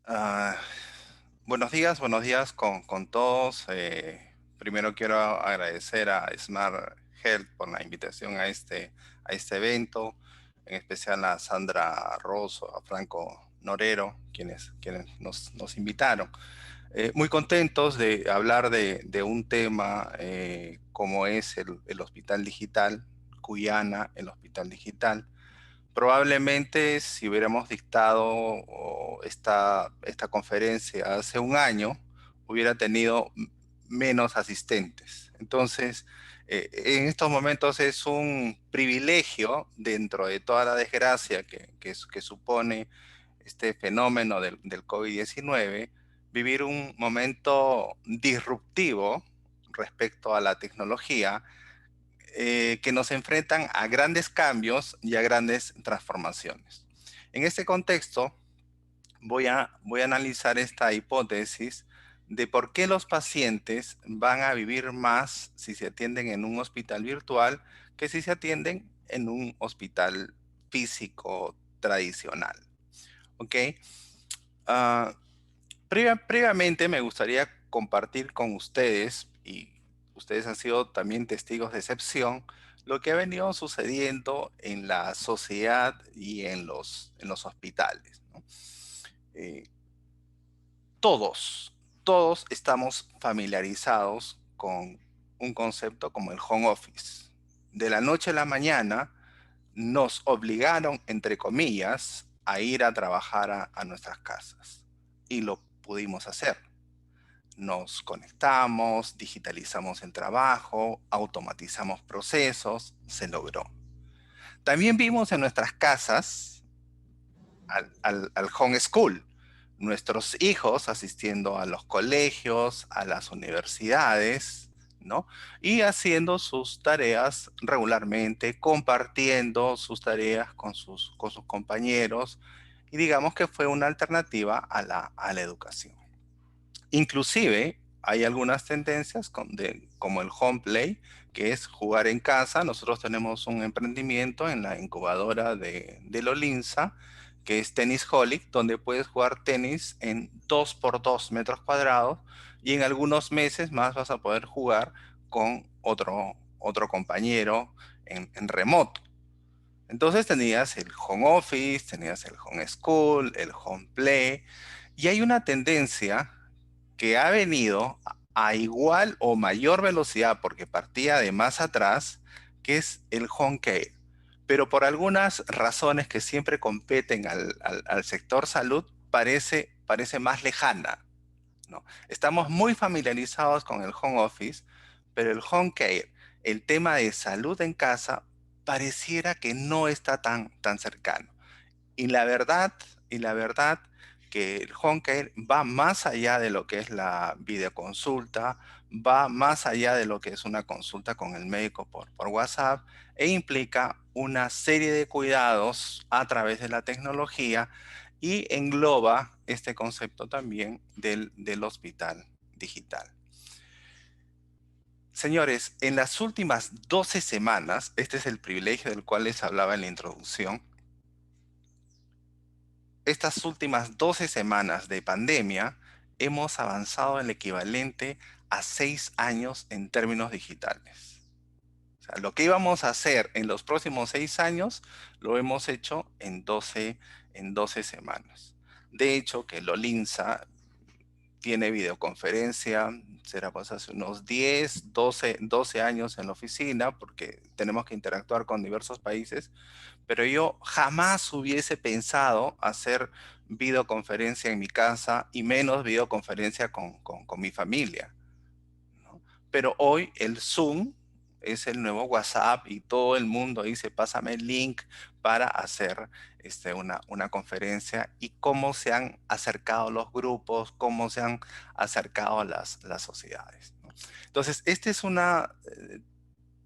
Ah, buenos días con todos. Primero quiero agradecer a Smart Health por la invitación a este evento, en especial a Sandra Rosso, a Franco Norero, quienes nos invitaron. Muy contentos de hablar de un tema como es el Hospital Digital, Cuyana, el Hospital Digital. Probablemente si hubiéramos dictado esta conferencia hace un año, hubiera tenido menos asistentes. Entonces, en estos momentos es un privilegio dentro de toda la desgracia que supone este fenómeno del COVID-19, vivir un momento disruptivo respecto a la tecnología que nos enfrentan a grandes cambios y a grandes transformaciones. En este contexto, voy a analizar esta hipótesis de por qué los pacientes van a vivir más si se atienden en un hospital virtual que si se atienden en un hospital físico tradicional. ¿Ok? Ah, previamente me gustaría compartir con ustedes, y ustedes han sido también testigos de excepción, lo que ha venido sucediendo en la sociedad y en los hospitales, ¿no? Eh, todos estamos familiarizados con un concepto como el home office. De la noche a la mañana nos obligaron, entre comillas, a ir a trabajar a nuestras casas y lo pudimos hacer. Nos conectamos, digitalizamos el trabajo, automatizamos procesos, se logró. También vimos en nuestras casas al home school, nuestros hijos asistiendo a los colegios, a las universidades, ¿no? Y haciendo sus tareas regularmente, compartiendo sus tareas con sus compañeros, y digamos que fue una alternativa a la educación. Inclusive hay algunas tendencias como el home play, que es jugar en casa. Nosotros tenemos un emprendimiento en la incubadora de Lolinsa, que es Tenisholic, donde puedes jugar tenis en 2 por 2 metros cuadrados y en algunos meses más vas a poder jugar con otro compañero en remoto. Entonces tenías el home office, tenías el home school, el home play, y hay una tendencia que ha venido a igual o mayor velocidad porque partía de más atrás, que es el home care. Pero por algunas razones que siempre competen al sector salud, parece más lejana, ¿no? Estamos muy familiarizados con el home office, pero el home care, el tema de salud en casa, pareciera que no está tan cercano. Y la verdad que el home care va más allá de lo que es la videoconsulta, va más allá de lo que es una consulta con el médico por WhatsApp e implica una serie de cuidados a través de la tecnología y engloba este concepto también del hospital digital. Señores, en las últimas 12 semanas, este es el privilegio del cual les hablaba en la introducción, estas últimas 12 semanas de pandemia hemos avanzado el equivalente a 6 años en términos digitales. O sea, lo que íbamos a hacer en los próximos 6 años lo hemos hecho en 12 semanas. De hecho, que Lolinsa tiene videoconferencia, será pues hace unos 10, 12 años en la oficina, porque tenemos que interactuar con diversos países, pero yo jamás hubiese pensado hacer videoconferencia en mi casa y menos videoconferencia con mi familia, ¿no? Pero hoy el Zoom es el nuevo WhatsApp y todo el mundo dice, pásame el link para hacer una conferencia y cómo se han acercado los grupos, cómo se han acercado las sociedades, ¿no? Entonces, esta es una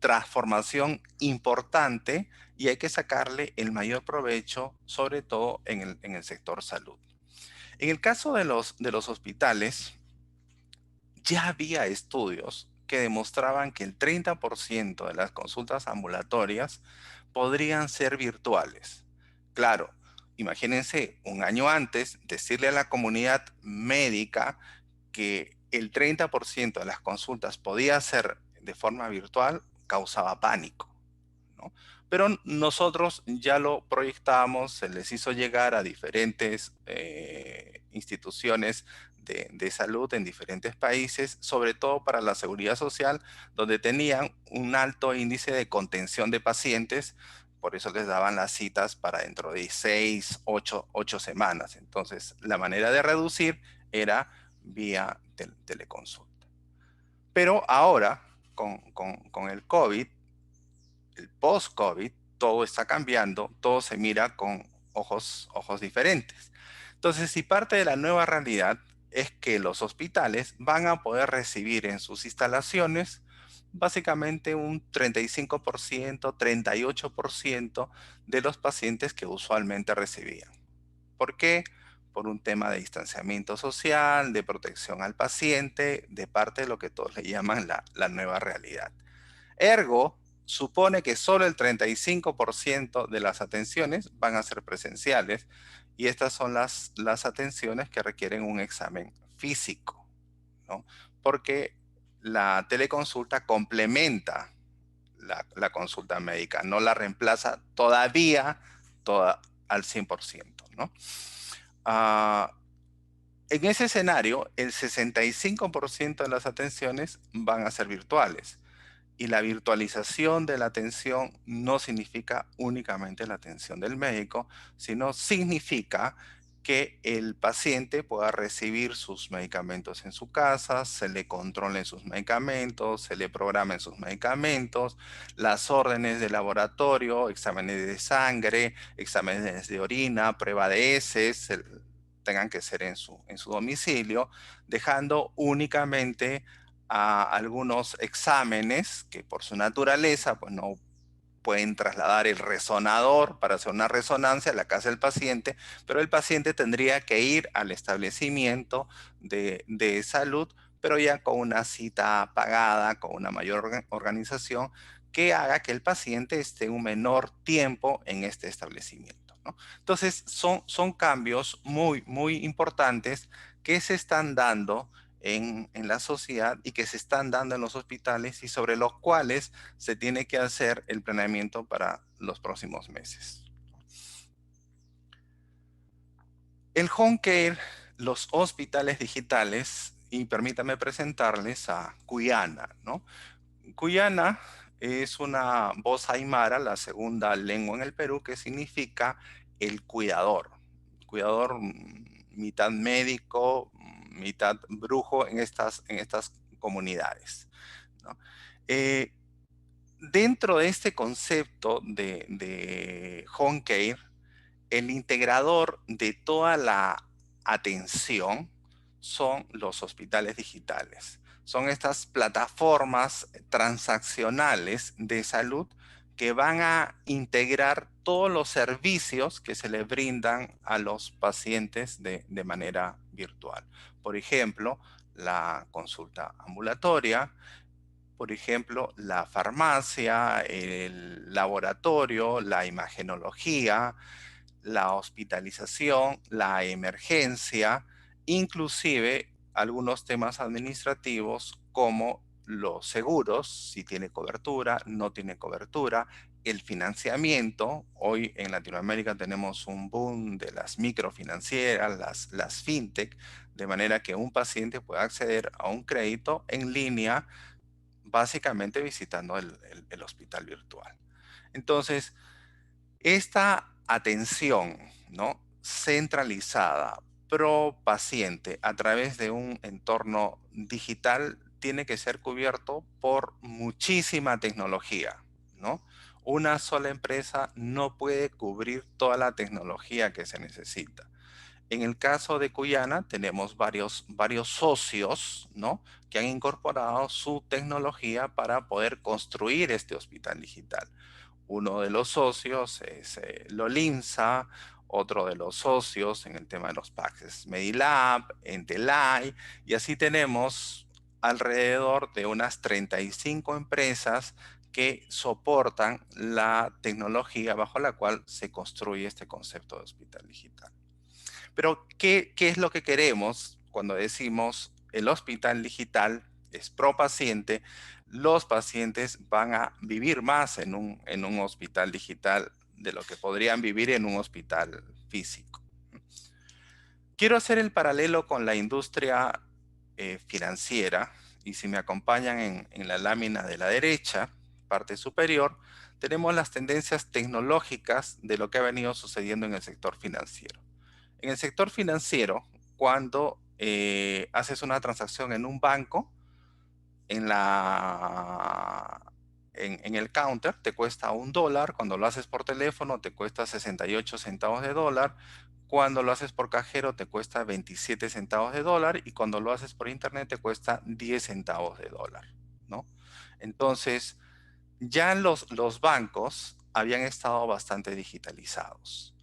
transformación importante y hay que sacarle el mayor provecho, sobre todo en el sector salud. En el caso de los hospitales, ya había estudios que demostraban que el 30% de las consultas ambulatorias podrían ser virtuales. Claro, imagínense, un año antes, decirle a la comunidad médica que el 30% de las consultas podía ser de forma virtual causaba pánico, ¿no? Pero nosotros ya lo proyectamos, se les hizo llegar a diferentes instituciones de salud en diferentes países, sobre todo para la seguridad social, donde tenían un alto índice de contención de pacientes, por eso les daban las citas para dentro de 6, 8 semanas. Entonces, la manera de reducir era vía teleconsulta. Pero ahora, con el COVID, el post-COVID, todo está cambiando, todo se mira con ojos diferentes. Entonces, si parte de la nueva realidad es que los hospitales van a poder recibir en sus instalaciones básicamente un 35%, 38% de los pacientes que usualmente recibían. ¿Por qué? Por un tema de distanciamiento social, de protección al paciente, de parte de lo que todos le llaman la nueva realidad. Ergo, supone que solo el 35% de las atenciones van a ser presenciales y estas son las atenciones que requieren un examen físico, ¿no? Porque la teleconsulta complementa la consulta médica, no la reemplaza todavía toda al 100%, ¿no? Ah, en ese escenario, el 65% de las atenciones van a ser virtuales. Y la virtualización de la atención no significa únicamente la atención del médico, sino significa que el paciente pueda recibir sus medicamentos en su casa, se le controlen sus medicamentos, se le programen sus medicamentos, las órdenes de laboratorio, exámenes de sangre, exámenes de orina, prueba de heces, tengan que ser en su domicilio, dejando únicamente a algunos exámenes que por su naturaleza pues no pueden trasladar el resonador para hacer una resonancia a la casa del paciente, pero el paciente tendría que ir al establecimiento de salud, pero ya con una cita pagada, con una mayor organización que haga que el paciente esté un menor tiempo en este establecimiento, ¿no? Entonces, son cambios muy importantes que se están dando en la sociedad y que se están dando en los hospitales y sobre los cuales se tiene que hacer el planeamiento para los próximos meses. El home care, los hospitales digitales, y permítame presentarles a Cuyana, ¿no? Cuyana es una voz aymara, la segunda lengua en el Perú, que significa el cuidador. Cuidador mitad médico, mitad brujo en estas comunidades, ¿no? Eh, Dentro de este concepto de home care, el integrador de toda la atención son los hospitales digitales. Son estas plataformas transaccionales de salud que van a integrar todos los servicios que se le brindan a los pacientes de manera virtual. Por ejemplo, la consulta ambulatoria, por ejemplo, la farmacia, el laboratorio, la imagenología, la hospitalización, la emergencia, inclusive algunos temas administrativos como los seguros, si tiene cobertura, no tiene cobertura, el financiamiento. Hoy en Latinoamérica tenemos un boom de las microfinancieras, las fintech, de manera que un paciente pueda acceder a un crédito en línea básicamente visitando el hospital virtual. Entonces, esta atención, ¿no?, centralizada, pro paciente, a través de un entorno digital, tiene que ser cubierto por muchísima tecnología, ¿no? Una sola empresa no puede cubrir toda la tecnología que se necesita. En el caso de Cuyana tenemos varios socios, ¿no?, que han incorporado su tecnología para poder construir este hospital digital. Uno de los socios es Lolinsa, otro de los socios en el tema de los packs es Medilab, Entelay, y así tenemos alrededor de unas 35 empresas que soportan la tecnología bajo la cual se construye este concepto de hospital digital. Pero, ¿qué es lo que queremos cuando decimos el hospital digital es pro paciente? Los pacientes van a vivir más en un hospital digital de lo que podrían vivir en un hospital físico. Quiero hacer el paralelo con la industria financiera, y si me acompañan en la lámina de la derecha, parte superior, tenemos las tendencias tecnológicas de lo que ha venido sucediendo en el sector financiero. En el sector financiero, cuando haces una transacción en un banco, en, la, en el counter te cuesta $1, cuando lo haces por teléfono te cuesta 68 centavos de dólar, cuando lo haces por cajero te cuesta 27 centavos de dólar y cuando lo haces por internet te cuesta 10 centavos de dólar, ¿no? Entonces, ya los bancos habían estado bastante digitalizados.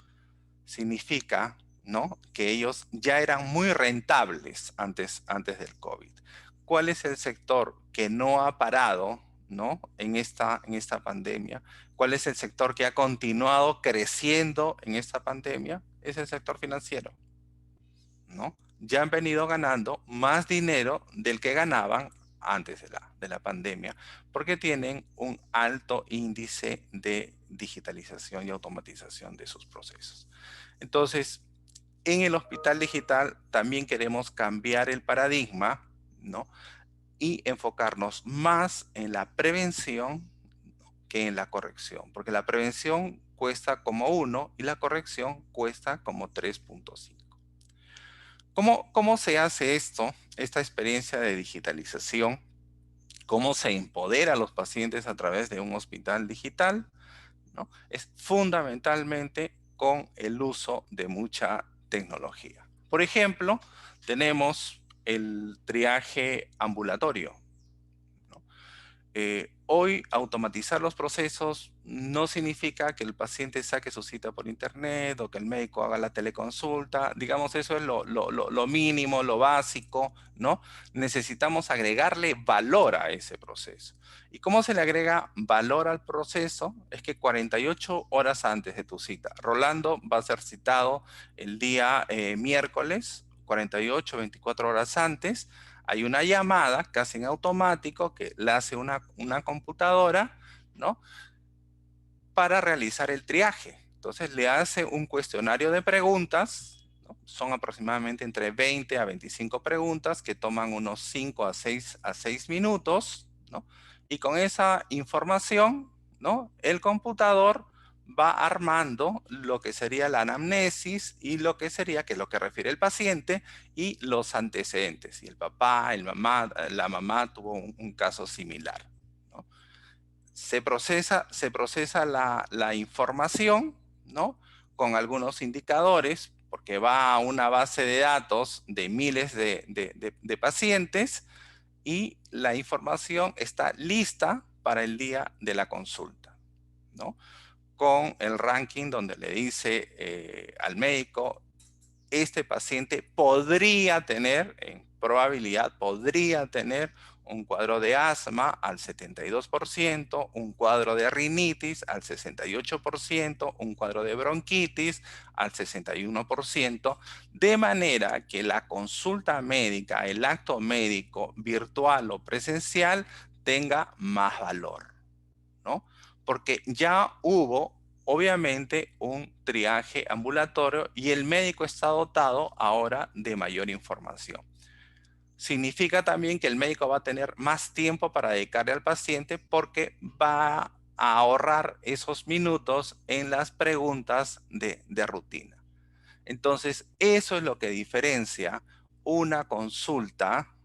Significa, ¿no?, que ellos ya eran muy rentables antes del COVID. ¿Cuál es el sector que no ha parado, ¿no?, en esta pandemia? ¿Cuál es el sector que ha continuado creciendo en esta pandemia? Es el sector financiero, ¿no? Ya han venido ganando más dinero del que ganaban antes de la pandemia, porque tienen un alto índice de digitalización y automatización de sus procesos. Entonces, en el hospital digital también queremos cambiar el paradigma, ¿no?, y enfocarnos más en la prevención que en la corrección, porque la prevención cuesta como 1 y la corrección cuesta como 3.5. ¿Cómo se hace esto, esta experiencia de digitalización? ¿Cómo se empodera a los pacientes a través de un hospital digital, ¿no? Es fundamentalmente con el uso de mucha tecnología. Por ejemplo, tenemos el triaje ambulatorio, ¿no? Hoy automatizar los procesos no significa que el paciente saque su cita por internet o que el médico haga la teleconsulta. Digamos, eso es lo mínimo, lo básico, ¿no? Necesitamos agregarle valor a ese proceso. ¿Y cómo se le agrega valor al proceso? Es que 48 horas antes de tu cita, Rolando va a ser citado el día miércoles, 48, 24 horas antes. Hay una llamada casi en automático que la hace una computadora, ¿no?, para realizar el triaje. Entonces le hace un cuestionario de preguntas, ¿no? Son aproximadamente entre 20 a 25 preguntas que toman unos 5 a 6 minutos, ¿no? Y con esa información, ¿no?, el computador va armando lo que sería la anamnesis y lo que sería, que es lo que refiere el paciente, y los antecedentes. Si el papá, la mamá tuvo un caso similar, ¿no? Se procesa la información, ¿no?, con algunos indicadores, porque va a una base de datos de miles de pacientes y la información está lista para el día de la consulta, ¿no?, con el ranking donde le dice al médico: este paciente podría tener, en probabilidad, podría tener un cuadro de asma al 72%, un cuadro de rinitis al 68%, un cuadro de bronquitis al 61%, de manera que la consulta médica, el acto médico virtual o presencial, tenga más valor, ¿no? Porque ya hubo, obviamente, un triaje ambulatorio y el médico está dotado ahora de mayor información. Significa también que el médico va a tener más tiempo para dedicarle al paciente porque va a ahorrar esos minutos en las preguntas de rutina. Entonces, eso es lo que diferencia una consulta,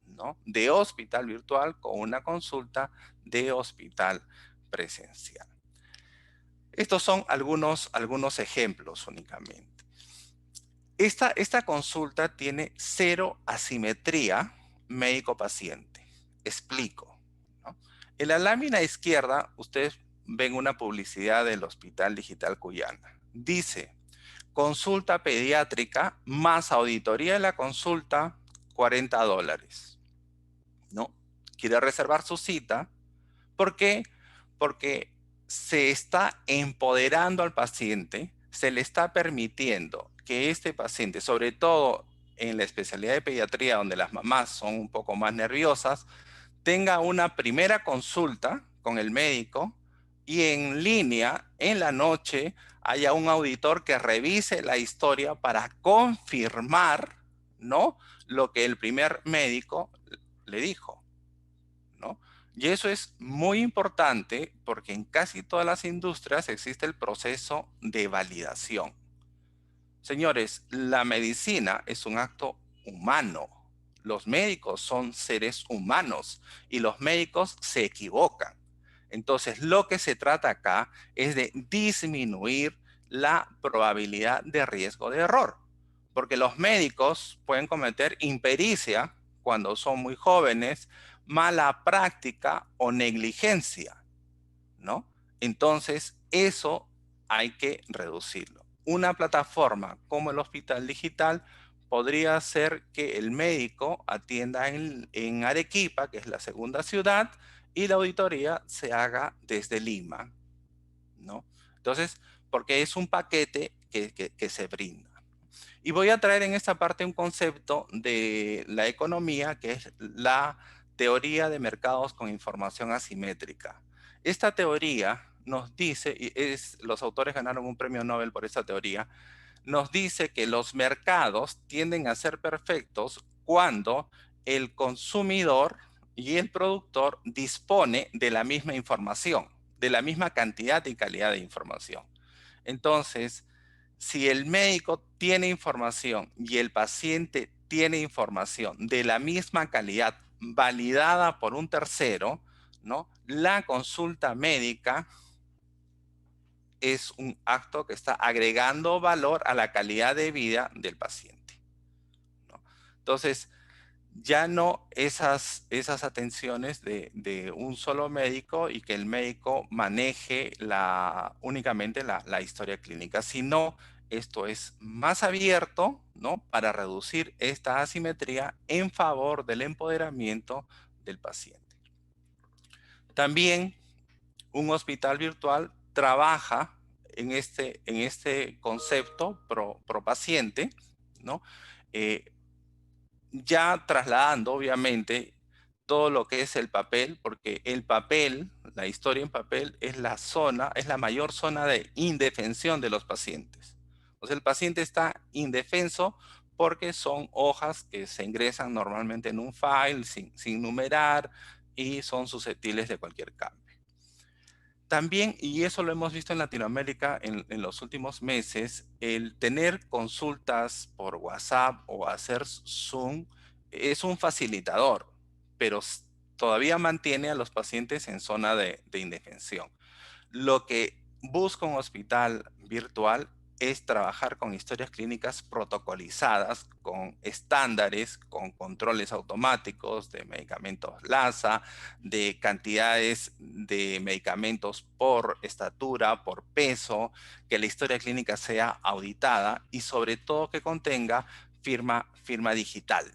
¿no?, de hospital virtual con una consulta de hospital presencial. Estos son algunos ejemplos únicamente. Esta consulta tiene cero asimetría médico-paciente. Explico, ¿no? En la lámina izquierda, ustedes ven una publicidad del Hospital Digital Cuyana. Dice: consulta pediátrica más auditoría de la consulta, $40, ¿no? Quiere reservar su cita. ¿Por qué? porque se está empoderando al paciente, se le está permitiendo que este paciente, sobre todo en la especialidad de pediatría, donde las mamás son un poco más nerviosas, tenga una primera consulta con el médico y en línea, en la noche, haya un auditor que revise la historia para confirmar, ¿no?, lo que el primer médico le dijo, ¿no? Y eso es muy importante porque en casi todas las industrias existe el proceso de validación. Señores, la medicina es un acto humano. Los médicos son seres humanos y los médicos se equivocan. Entonces, lo que se trata acá es de disminuir la probabilidad de riesgo de error, porque los médicos pueden cometer impericia cuando son muy jóvenes, mala práctica o negligencia, ¿no? Entonces, eso hay que reducirlo. Una plataforma como el Hospital Digital podría ser que el médico atienda en Arequipa, que es la segunda ciudad, y la auditoría se haga desde Lima, ¿no? Entonces, porque es un paquete que se brinda. Y voy a traer en esta parte un concepto de la economía, que es la teoría de mercados con información asimétrica. Esta teoría nos dice, los autores ganaron un premio Nobel por esta teoría, nos dice que los mercados tienden a ser perfectos cuando el consumidor y el productor dispone de la misma información, de la misma cantidad y calidad de información. Entonces, si el médico tiene información y el paciente tiene información de la misma calidad validada por un tercero, ¿no?, la consulta médica es un acto que está agregando valor a la calidad de vida del paciente, ¿no? Entonces, ya no esas atenciones de un solo médico y que el médico maneje únicamente la historia clínica, sino esto es más abierto, ¿no?, para reducir esta asimetría en favor del empoderamiento del paciente. También un hospital virtual trabaja en este concepto pro paciente, ¿no? Eh, ya trasladando, obviamente, todo lo que es el papel, porque el papel, la historia en papel, es la mayor zona de indefensión de los pacientes. O sea, el paciente está indefenso porque son hojas que se ingresan normalmente en un file sin numerar y son susceptibles de cualquier cambio. También, y eso lo hemos visto en Latinoamérica en los últimos meses, el tener consultas por WhatsApp o hacer Zoom es un facilitador, pero todavía mantiene a los pacientes en zona de indefensión. Lo que busca un hospital virtual es trabajar con historias clínicas protocolizadas, con estándares, con controles automáticos de medicamentos LASA, de cantidades de medicamentos por estatura, por peso, que la historia clínica sea auditada y sobre todo que contenga firma digital,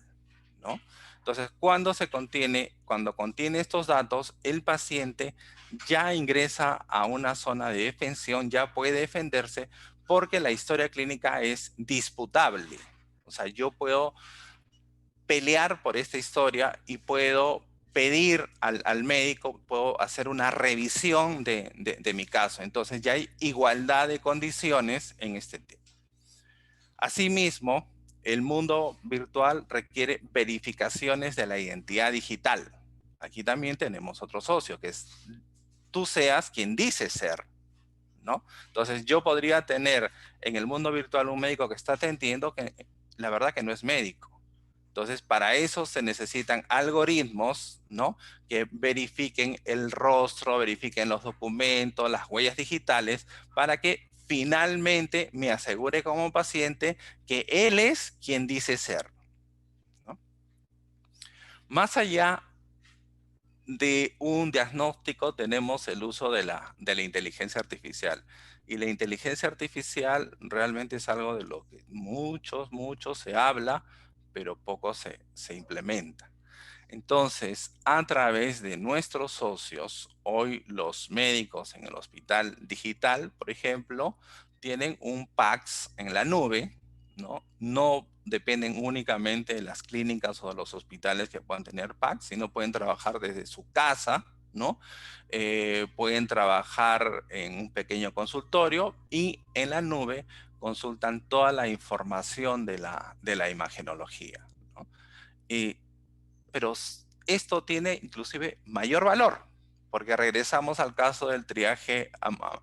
¿no? Entonces, cuando contiene estos datos, el paciente ya ingresa a una zona de defensión, ya puede defenderse porque la historia clínica es disputable. O sea, yo puedo pelear por esta historia y puedo pedir al médico, puedo hacer una revisión de mi caso. Entonces ya hay igualdad de condiciones en este tema. Asimismo, el mundo virtual requiere verificaciones de la identidad digital. Aquí también tenemos otro socio, que es tú seas quien dices ser, ¿no? Entonces yo podría tener en el mundo virtual un médico que está atendiendo que la verdad que no es médico. Entonces para eso se necesitan algoritmos, ¿no?, que verifiquen el rostro, verifiquen los documentos, las huellas digitales, para que finalmente me asegure como paciente que él es quien dice ser, ¿no? Más allá de un diagnóstico tenemos el uso de la inteligencia artificial. Y la inteligencia artificial realmente es algo de lo que mucho se habla, pero poco se implementa. Entonces, a través de nuestros socios, hoy los médicos en el hospital digital, por ejemplo, tienen un PACS en la nube, ¿no? No dependen únicamente de las clínicas o de los hospitales que puedan tener PACS, sino pueden trabajar desde su casa, ¿no? Pueden trabajar en un pequeño consultorio y en la nube consultan toda la información de la imagenología, ¿no? Y pero esto tiene inclusive mayor valor, porque regresamos al caso del triaje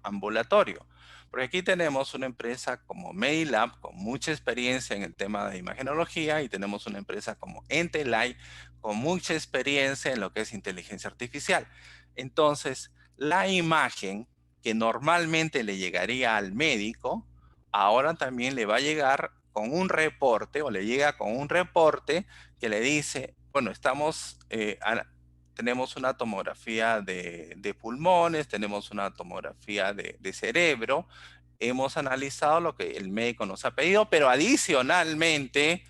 ambulatorio. Porque aquí tenemos una empresa como Medilab con mucha experiencia en el tema de imagenología y tenemos una empresa como Entelay con mucha experiencia en lo que es inteligencia artificial. Entonces, la imagen que normalmente le llegaría al médico, ahora también le va a llegar con un reporte o le llega con un reporte que le dice, bueno, tenemos una tomografía de pulmones, tenemos una tomografía de cerebro, hemos analizado lo que el médico nos ha pedido, pero adicionalmente,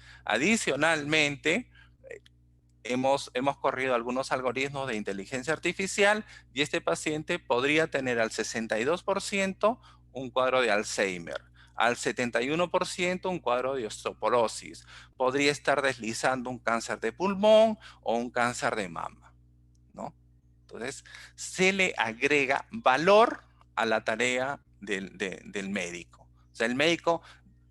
hemos corrido algunos algoritmos de inteligencia artificial y este paciente podría tener al 62% un cuadro de Alzheimer, al 71% un cuadro de osteoporosis, podría estar deslizando un cáncer de pulmón o un cáncer de mama, ¿no? Entonces, se le agrega valor a la tarea del médico. O sea, el médico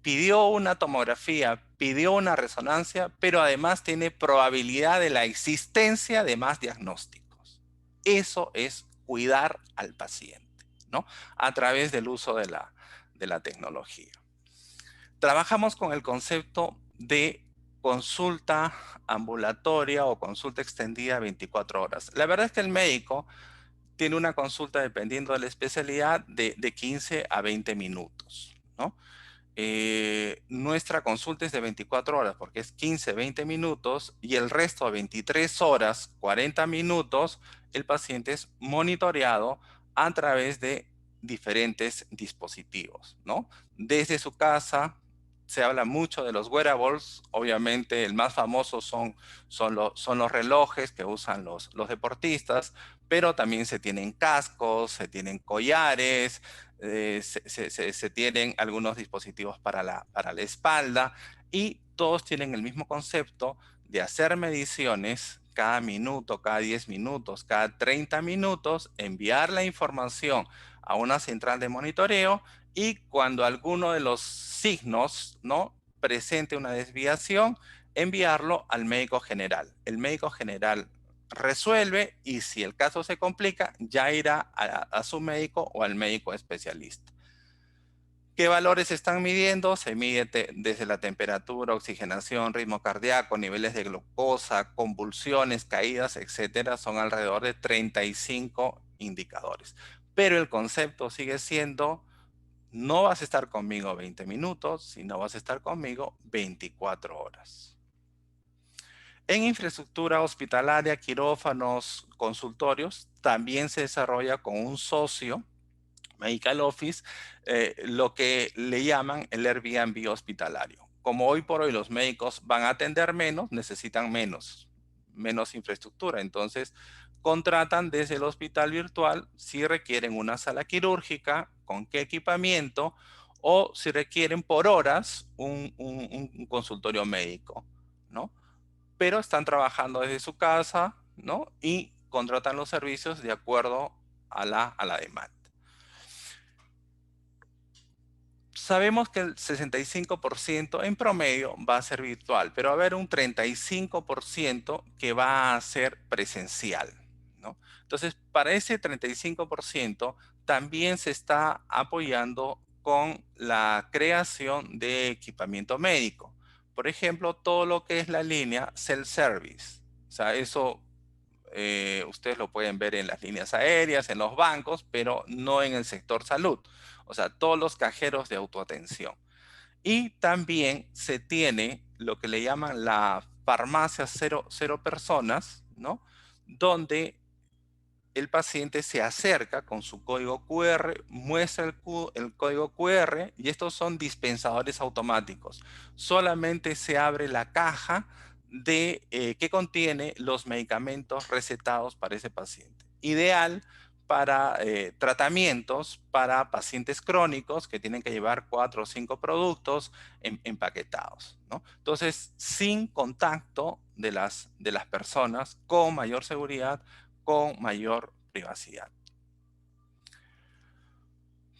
pidió una tomografía, pidió una resonancia, pero además tiene probabilidad de la existencia de más diagnósticos. Eso es cuidar al paciente, ¿no? A través del uso de la tecnología. Trabajamos con el concepto de consulta ambulatoria o consulta extendida 24 horas. La verdad es que el médico tiene una consulta, dependiendo de la especialidad, de 15 a 20 minutos, ¿no? Nuestra consulta es de 24 horas porque es 15, 20 minutos y el resto de 23 horas, 40 minutos, el paciente es monitoreado a través de diferentes dispositivos, ¿no? Desde su casa, se habla mucho de los wearables, obviamente el más famoso son los relojes que usan los deportistas, pero también se tienen cascos, se tienen collares, se tienen algunos dispositivos para la espalda y todos tienen el mismo concepto de hacer mediciones cada minuto, cada 10 minutos, cada 30 minutos, enviar la información a una central de monitoreo y cuando alguno de los signos, ¿no?, presente una desviación, enviarlo al médico general. El médico general resuelve y si el caso se complica, ya irá a su médico o al médico especialista. ¿Qué valores se están midiendo? Se mide desde la temperatura, oxigenación, ritmo cardíaco, niveles de glucosa, convulsiones, caídas, etcétera. Son alrededor de 35 indicadores. Pero el concepto sigue siendo: no vas a estar conmigo 20 minutos, sino vas a estar conmigo 24 horas. En infraestructura hospitalaria, quirófanos, consultorios, también se desarrolla con un socio, Medical Office, lo que le llaman el Airbnb hospitalario. Como hoy por hoy los médicos van a atender menos, necesitan menos infraestructura. Entonces, contratan desde el hospital virtual si requieren una sala quirúrgica, con qué equipamiento, o si requieren por horas un consultorio médico, ¿no? Pero están trabajando desde su casa, ¿no? Y contratan los servicios de acuerdo a la demanda. Sabemos que el 65% en promedio va a ser virtual, pero va a haber un 35% que va a ser presencial, ¿no? Entonces, para ese 35% también se está apoyando con la creación de equipamiento médico. Por ejemplo, todo lo que es la línea self-service. O sea, eso ustedes lo pueden ver en las líneas aéreas, en los bancos, pero no en el sector salud. O sea, todos los cajeros de autoatención. Y también se tiene lo que le llaman la farmacia cero personas, ¿no? Donde el paciente se acerca con su código QR, muestra el código QR y estos son dispensadores automáticos. Solamente se abre la caja de qué contiene los medicamentos recetados para ese paciente. Ideal para tratamientos para pacientes crónicos que tienen que llevar 4 o 5 productos empaquetados, ¿no? Entonces, sin contacto de las personas, con mayor seguridad, con mayor privacidad.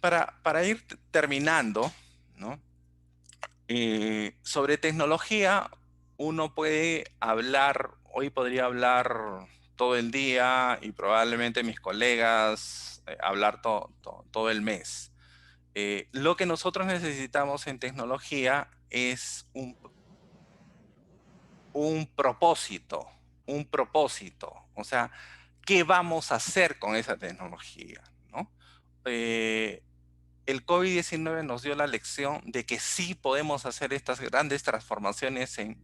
Para ir terminando, ¿no? Sobre tecnología, uno puede hablar, hoy podría hablar todo el día y probablemente mis colegas hablar todo el mes. Lo que nosotros necesitamos en tecnología es un propósito, un propósito. O sea, ¿qué vamos a hacer con esa tecnología? ¿No? El COVID-19 nos dio la lección de que sí podemos hacer estas grandes transformaciones en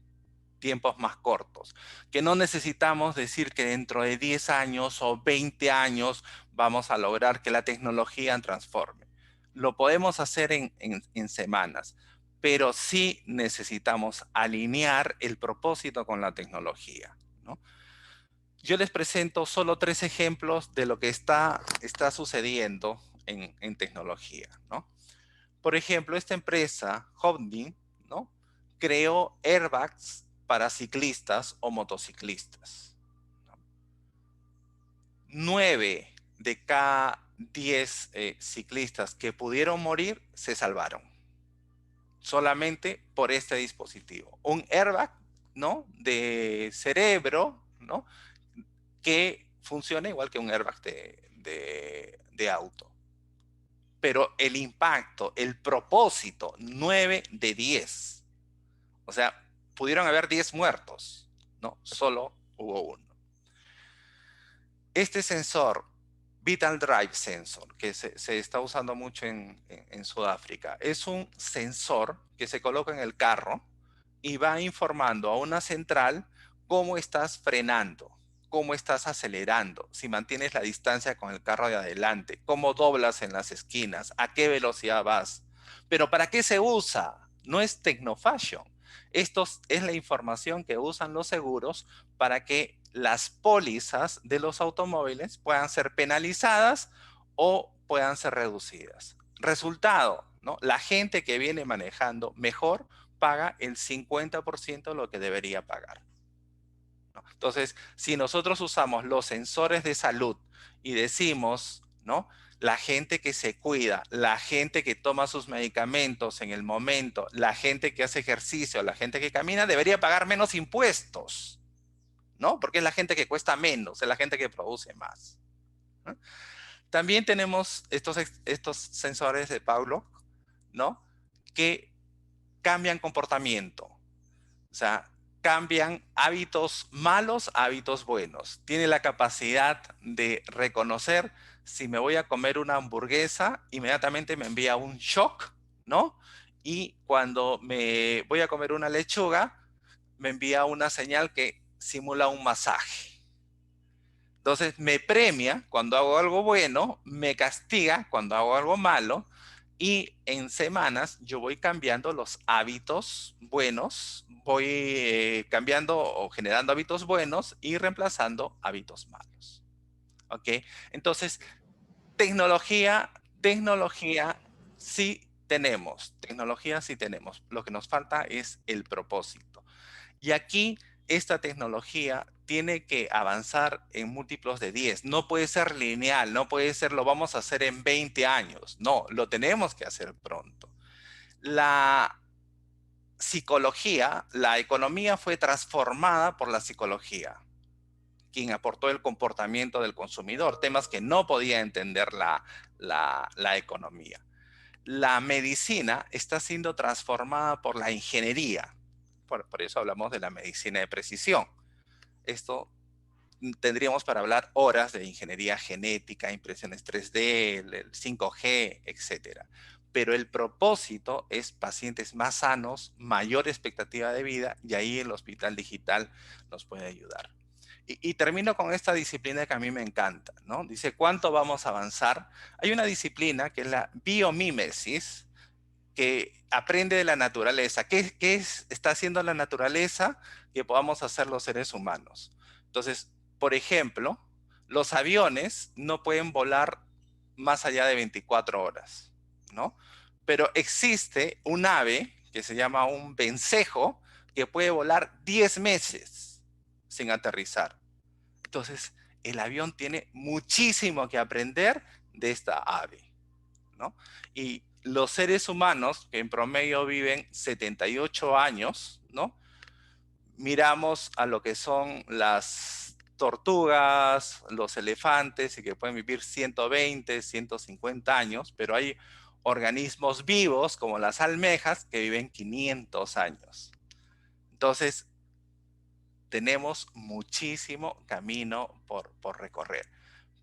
tiempos más cortos, que no necesitamos decir que dentro de 10 años o 20 años vamos a lograr que la tecnología transforme. Lo podemos hacer en semanas, pero sí necesitamos alinear el propósito con la tecnología, ¿no? Yo les presento solo 3 ejemplos de lo que está sucediendo en tecnología, ¿no? Por ejemplo, esta empresa, Hovney, ¿no? Creó airbags para ciclistas o motociclistas. 9 de cada 10 ciclistas que pudieron morir se salvaron. Solamente por este dispositivo. Un airbag, ¿no? De cerebro, ¿no? Que funciona igual que un airbag de auto. Pero el impacto, el propósito, 9 de 10. O sea, pudieron haber 10 muertos, ¿no? Solo hubo uno. Este sensor, Vital Drive Sensor, que se está usando mucho en Sudáfrica, es un sensor que se coloca en el carro y va informando a una central cómo estás frenando, cómo estás acelerando, si mantienes la distancia con el carro de adelante, cómo doblas en las esquinas, a qué velocidad vas. Pero ¿para qué se usa? No es tecnofashion. Esto es la información que usan los seguros para que las pólizas de los automóviles puedan ser penalizadas o puedan ser reducidas. Resultado, ¿no? La gente que viene manejando mejor paga el 50% de lo que debería pagar, ¿no? Entonces, si nosotros usamos los sensores de salud y decimos, ¿no? La gente que se cuida, la gente que toma sus medicamentos en el momento, la gente que hace ejercicio, la gente que camina, debería pagar menos impuestos, ¿no? Porque es la gente que cuesta menos, es la gente que produce más, ¿no? También tenemos estos sensores de Pavlov, ¿no? Que cambian comportamiento. O sea, cambian hábitos malos a hábitos buenos. Tiene la capacidad de reconocer si me voy a comer una hamburguesa, inmediatamente me envía un shock, ¿no? Y cuando me voy a comer una lechuga, me envía una señal que simula un masaje. Entonces me premia cuando hago algo bueno, me castiga cuando hago algo malo y en semanas yo voy cambiando los hábitos buenos, voy cambiando o generando hábitos buenos y reemplazando hábitos malos. ¿Ok? Entonces, tecnología tecnología sí tenemos. Lo que nos falta es el propósito. Y aquí esta tecnología tiene que avanzar en múltiplos de 10. No puede ser lineal, no puede ser lo vamos a hacer en 20 años. No, lo tenemos que hacer pronto. La psicología, la economía fue transformada por la psicología, quien aportó el comportamiento del consumidor, temas que no podía entender la economía. La medicina está siendo transformada por la ingeniería. Por eso hablamos de la medicina de precisión. Esto tendríamos para hablar horas de ingeniería genética, impresiones 3D, el 5G, etcétera. Pero el propósito es pacientes más sanos, mayor expectativa de vida, y ahí el hospital digital nos puede ayudar. Y termino con esta disciplina que a mí me encanta, ¿no? Dice, ¿cuánto vamos a avanzar? Hay una disciplina que es la biomímesis, que aprende de la naturaleza. Está haciendo la naturaleza que podamos hacer los seres humanos? Entonces, por ejemplo, los aviones no pueden volar más allá de 24 horas, ¿no? Pero existe un ave que se llama un vencejo que puede volar 10 meses sin aterrizar. Entonces, el avión tiene muchísimo que aprender de esta ave, ¿no? Y los seres humanos, que en promedio viven 78 años, ¿no? Miramos a lo que son las tortugas, los elefantes, y que pueden vivir 120, 150 años, pero hay organismos vivos, como las almejas, que viven 500 años. Entonces, tenemos muchísimo camino por recorrer.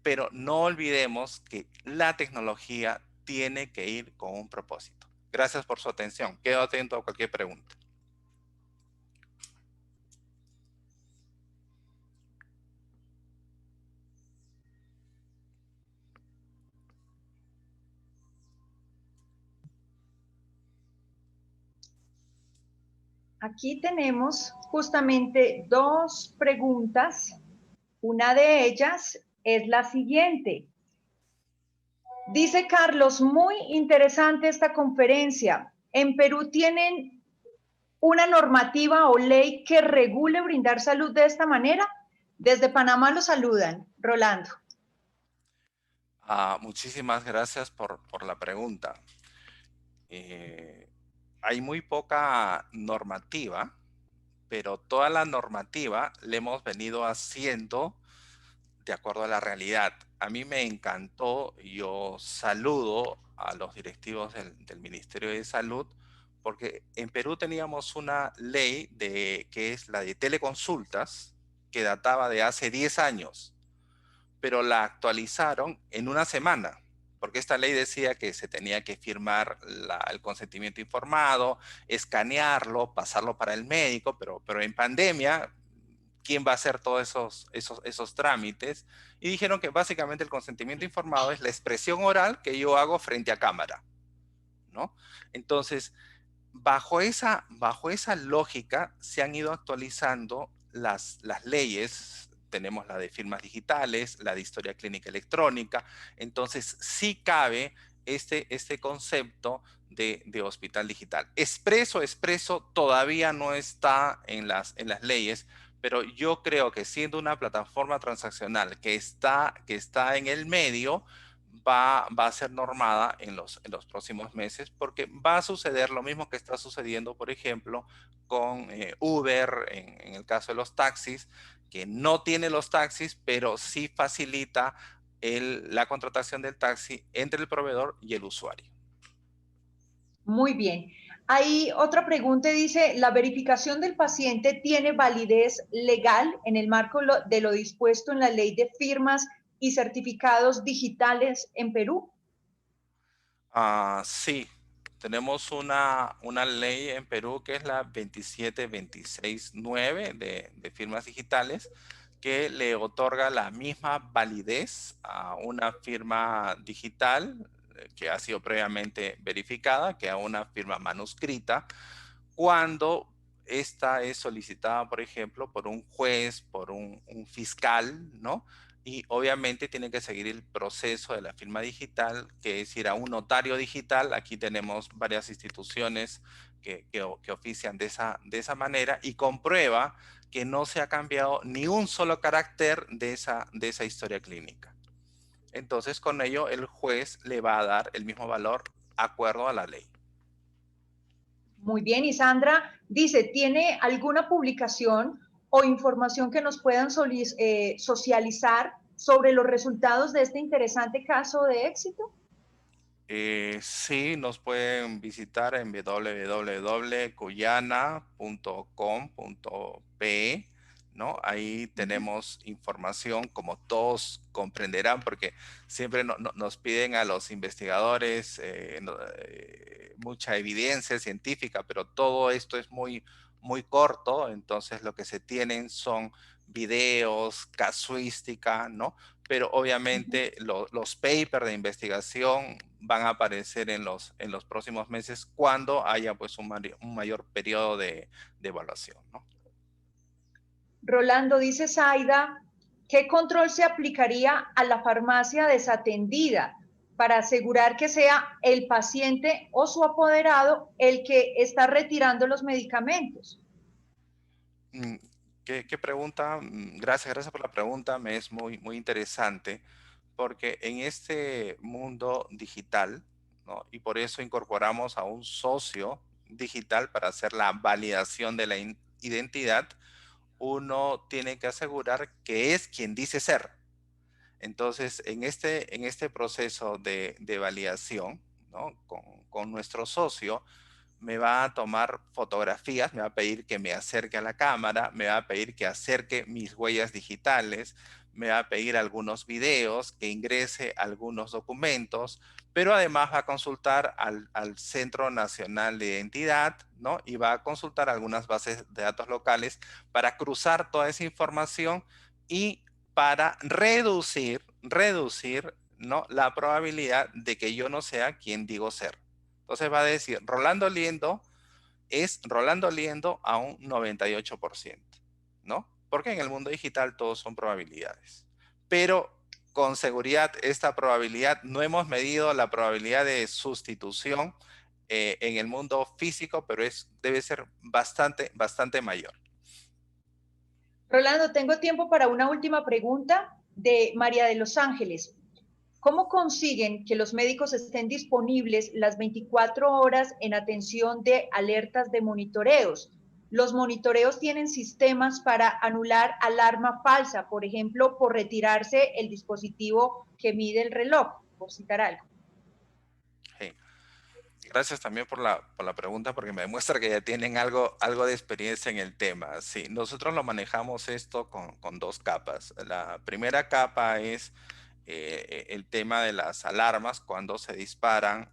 Pero no olvidemos que la tecnología tiene que ir con un propósito. Gracias por su atención. Quedo atento a cualquier pregunta. Aquí tenemos justamente dos preguntas. Una de ellas es la siguiente. Dice Carlos, muy interesante esta conferencia. ¿En Perú tienen una normativa o ley que regule brindar salud de esta manera? Desde Panamá lo saludan. Rolando. Muchísimas gracias por la pregunta. Hay muy poca normativa, pero toda la normativa la hemos venido haciendo de acuerdo a la realidad. A mí me encantó, yo saludo a los directivos del Ministerio de Salud, porque en Perú teníamos una ley que es la de teleconsultas, que databa de hace 10 años, pero la actualizaron en una semana, porque esta ley decía que se tenía que firmar el consentimiento informado, escanearlo, pasarlo para el médico, pero en pandemia, ¿quién va a hacer todos esos trámites? Y dijeron que básicamente el consentimiento informado es la expresión oral que yo hago frente a cámara, ¿no? Entonces, bajo esa lógica se han ido actualizando las leyes. Tenemos la de firmas digitales, la de historia clínica electrónica. Entonces, sí cabe este concepto de hospital digital. Expreso todavía no está en las leyes, pero yo creo que siendo una plataforma transaccional que está en el medio, va a ser normada en los próximos meses, porque va a suceder lo mismo que está sucediendo, por ejemplo, con Uber, en el caso de los taxis, que no tiene los taxis, pero sí facilita la contratación del taxi entre el proveedor y el usuario. Muy bien. Hay otra pregunta, dice, ¿la verificación del paciente tiene validez legal en el marco de lo dispuesto en la ley de firmas y certificados digitales en Perú? Sí, tenemos una ley en Perú que es la 27269 de firmas digitales, que le otorga la misma validez a una firma digital que ha sido previamente verificada que a una firma manuscrita, cuando esta es solicitada, por ejemplo, por un juez, por un fiscal, ¿no? Y obviamente tiene que seguir el proceso de la firma digital, que es ir a un notario digital. Aquí tenemos varias instituciones que ofician de esa manera y comprueba que no se ha cambiado ni un solo carácter de esa historia clínica. Entonces, con ello, el juez le va a dar el mismo valor acuerdo a la ley. Muy bien, y Sandra dice, ¿tiene alguna publicación o información que nos puedan socializar sobre los resultados de este interesante caso de éxito? Sí, nos pueden visitar en www.cuyana.com.pe, ¿no? Ahí tenemos información, como todos comprenderán, porque siempre nos piden a los investigadores mucha evidencia científica, pero todo esto es muy corto. Entonces lo que se tienen son videos, casuística, ¿no? Pero obviamente los papers de investigación van a aparecer en los próximos meses cuando haya pues un mayor periodo de evaluación, ¿no? Rolando, dice Zaida, ¿qué control se aplicaría a la farmacia desatendida para asegurar que sea el paciente o su apoderado el que está retirando los medicamentos? Mm, ¿Qué pregunta? Gracias por la pregunta. Me es muy interesante porque en este mundo digital, ¿no? Y por eso incorporamos a un socio digital para hacer la validación de la identidad, uno tiene que asegurar que es quien dice ser. Entonces, en este proceso de validación, ¿no? Con nuestro socio, me va a tomar fotografías, me va a pedir que me acerque a la cámara, me va a pedir que acerque mis huellas digitales, me va a pedir algunos videos, que ingrese algunos documentos, pero además va a consultar al Centro Nacional de Identidad, ¿no? Y va a consultar algunas bases de datos locales para cruzar toda esa información y para reducir, ¿no? La probabilidad de que yo no sea quien digo ser. Entonces va a decir, Rolando Liendo es Rolando Liendo a un 98%, ¿no? Porque en el mundo digital todos son probabilidades. Pero con seguridad esta probabilidad, no hemos medido la probabilidad de sustitución en el mundo físico, pero debe ser bastante mayor. Rolando, tengo tiempo para una última pregunta de María de Los Ángeles. ¿Cómo consiguen que los médicos estén disponibles las 24 horas en atención de alertas de monitoreos? Los monitoreos tienen sistemas para anular alarma falsa, por ejemplo, por retirarse el dispositivo que mide el reloj, por citar algo. Sí. Gracias también por la pregunta, porque me demuestra que ya tienen algo de experiencia en el tema. Sí, nosotros lo manejamos esto con dos capas. La primera capa es el tema de las alarmas cuando se disparan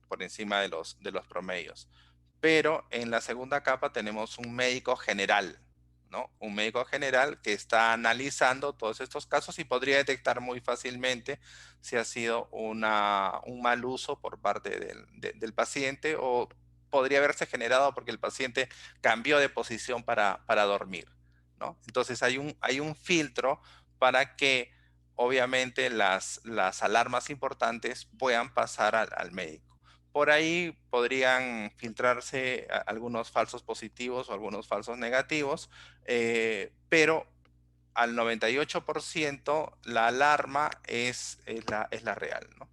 por encima de los promedios. Pero en la segunda capa tenemos un médico general, ¿no? Un médico general que está analizando todos estos casos y podría detectar muy fácilmente si ha sido un mal uso por parte del paciente, o podría haberse generado porque el paciente cambió de posición para dormir, ¿no? Entonces hay un filtro para que obviamente las alarmas importantes puedan pasar al médico. Por ahí podrían filtrarse algunos falsos positivos o algunos falsos negativos, pero al 98% la alarma es la real, ¿no?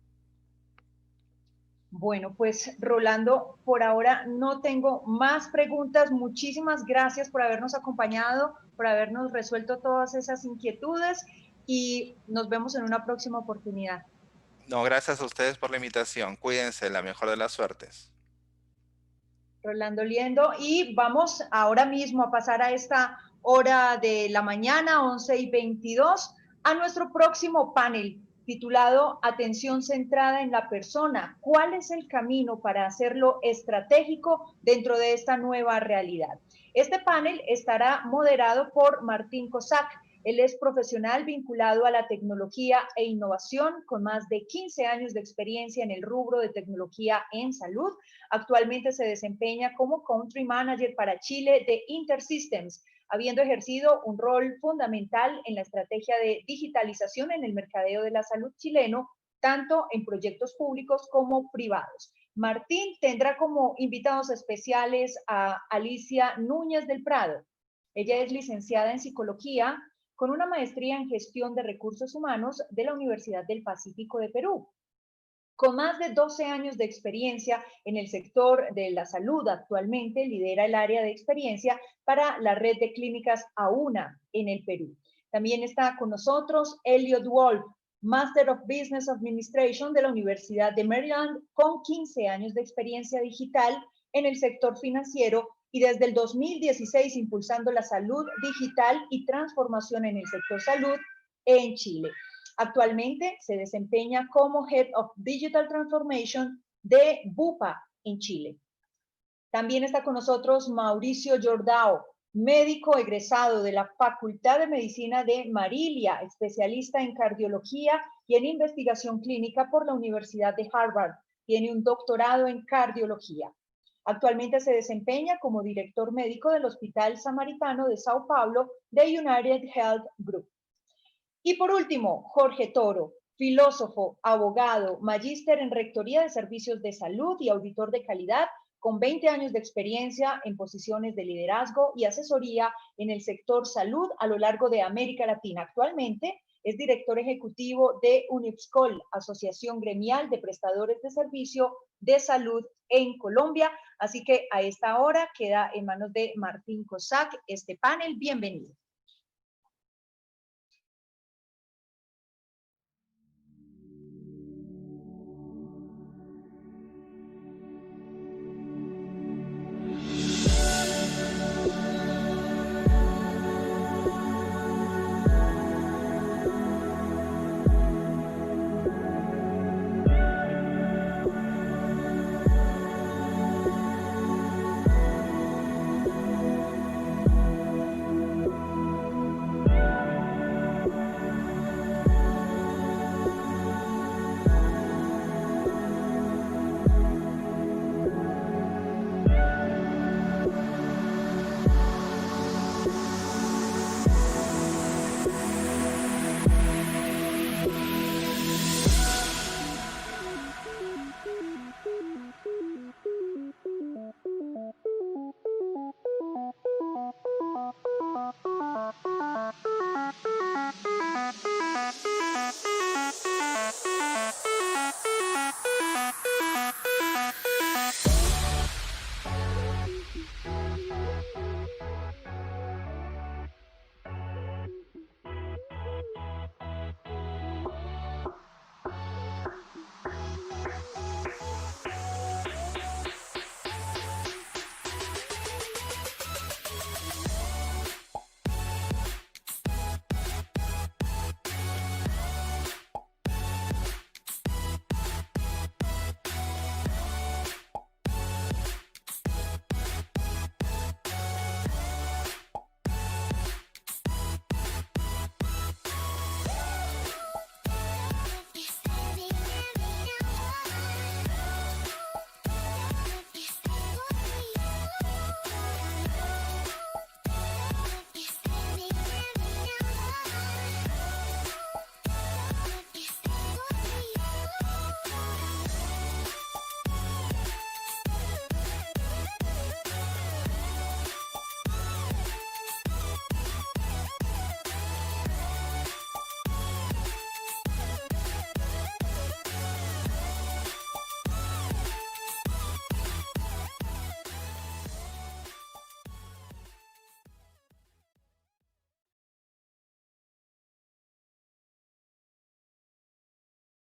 Bueno, pues Rolando, por ahora no tengo más preguntas. Muchísimas gracias por habernos acompañado, por habernos resuelto todas esas inquietudes y nos vemos en una próxima oportunidad. No, gracias a ustedes por la invitación. Cuídense, la mejor de las suertes. Rolando Liendo, y vamos ahora mismo a pasar a esta hora de la mañana, 11:22, a nuestro próximo panel titulado Atención centrada en la persona. ¿Cuál es el camino para hacerlo estratégico dentro de esta nueva realidad? Este panel estará moderado por Martín Cossack. Él es profesional vinculado a la tecnología e innovación con más de 15 años de experiencia en el rubro de tecnología en salud. Actualmente se desempeña como Country Manager para Chile de InterSystems, habiendo ejercido un rol fundamental en la estrategia de digitalización en el mercadeo de la salud chileno, tanto en proyectos públicos como privados. Martín tendrá como invitados especiales a Alicia Núñez del Prado. Ella es licenciada en psicología con una maestría en gestión de recursos humanos de la Universidad del Pacífico de Perú. Con más de 12 años de experiencia en el sector de la salud, actualmente lidera el área de experiencia para la red de clínicas AUNA en el Perú. También está con nosotros Elliot Wolf, Master of Business Administration de la Universidad de Maryland, con 15 años de experiencia digital en el sector financiero y desde el 2016 impulsando la salud digital y transformación en el sector salud en Chile. Actualmente se desempeña como Head of Digital Transformation de Bupa en Chile. También está con nosotros Mauricio Jordao, médico egresado de la Facultad de Medicina de Marilia, especialista en cardiología y en investigación clínica por la Universidad de Harvard. Tiene un doctorado en cardiología. Actualmente se desempeña como director médico del Hospital Samaritano de Sao Paulo de United Health Group. Y por último, Jorge Toro, filósofo, abogado, magíster en Rectoría de Servicios de Salud y auditor de calidad, con 20 años de experiencia en posiciones de liderazgo y asesoría en el sector salud a lo largo de América Latina. Actualmente es director ejecutivo de UNIPSCOL, Asociación Gremial de Prestadores de Servicio de Salud en Colombia. Así que a esta hora queda en manos de Martín Cossack este panel. Bienvenido.